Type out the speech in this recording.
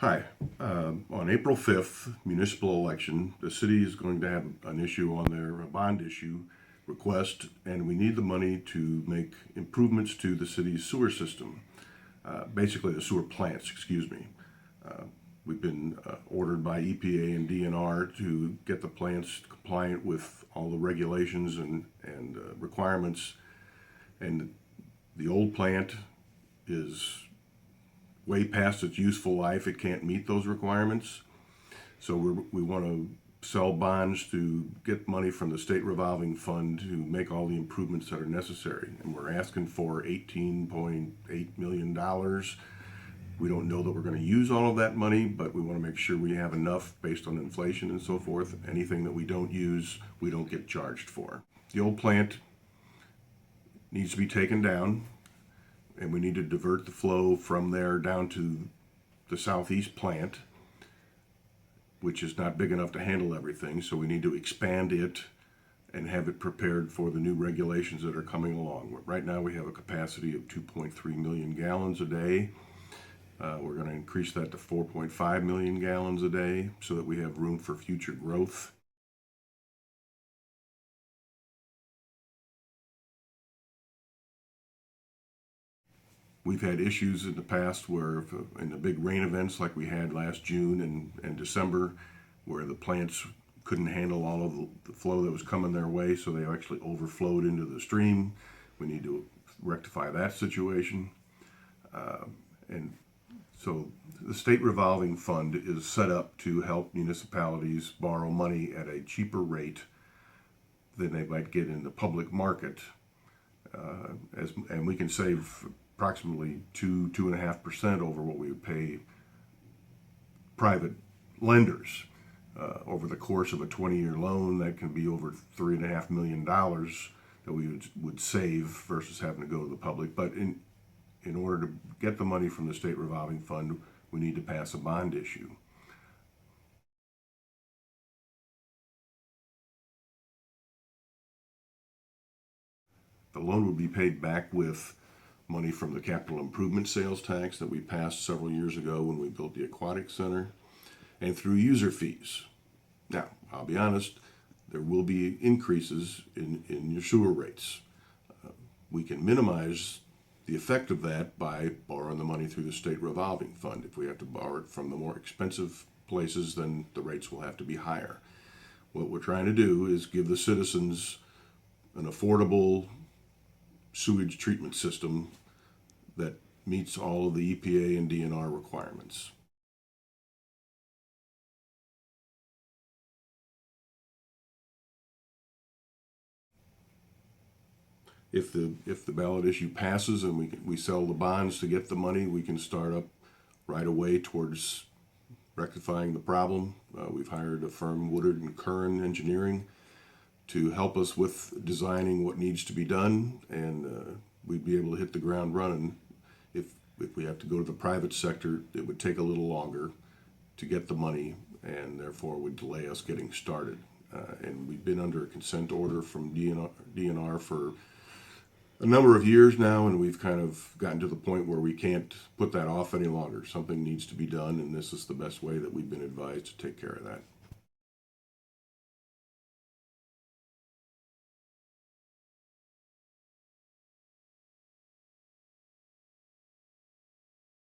Hi. On April 5th, municipal election, the city is going to have an issue on their bond issue request, and we need the money to make improvements to the city's sewer system. Basically, the sewer plants, excuse me. We've been ordered by EPA and DNR to get the plants compliant with all the regulations and requirements. And the old plant is way past its useful life. It can't meet those requirements. So we want to sell bonds to get money from the state revolving fund to make all the improvements that are necessary. And we're asking for $18.8 million. We don't know that we're going to use all of that money, but we want to make sure we have enough based on inflation and so forth. Anything that we don't use, we don't get charged for. The old plant needs to be taken down, and we need to divert the flow from there down to the southeast plant, which is not big enough to handle everything. So we need to expand it and have it prepared for the new regulations that are coming along. Right now we have a capacity of 2.3 million gallons a day. We're going to increase that to 4.5 million gallons a day so that we have room for future growth. We've had issues in the past where in the big rain events like we had last June and December, where the plants couldn't handle all of the flow that was coming their way, so they actually overflowed into the stream. We need to rectify that situation. And so the state revolving fund is set up to help municipalities borrow money at a cheaper rate than they might get in the public market. And we can save approximately 2.5% over what we would pay private lenders. Over the course of a 20-year loan, that can be over $3.5 million that we would save versus having to go to the public. But in order to get the money from the state revolving fund, we need to pass a bond issue. The loan would be paid back with money from the capital improvement sales tax that we passed several years ago when we built the aquatic center, and through user fees. Now, I'll be honest, there will be increases in your sewer rates. We can minimize the effect of that by borrowing the money through the state revolving fund. If we have to borrow it from the more expensive places, then the rates will have to be higher. What we're trying to do is give the citizens an affordable sewage treatment system that meets all of the EPA and DNR requirements. If the ballot issue passes and we sell the bonds to get the money, we can start up right away towards rectifying the problem. We've hired a firm, Woodard and Curran Engineering, to help us with designing what needs to be done, and we'd be able to hit the ground running. If we have to go to the private sector, it would take a little longer to get the money, and therefore would delay us getting started. And we've been under a consent order from DNR for a number of years now, and we've kind of gotten to the point where we can't put that off any longer. Something needs to be done, and this is the best way that we've been advised to take care of that.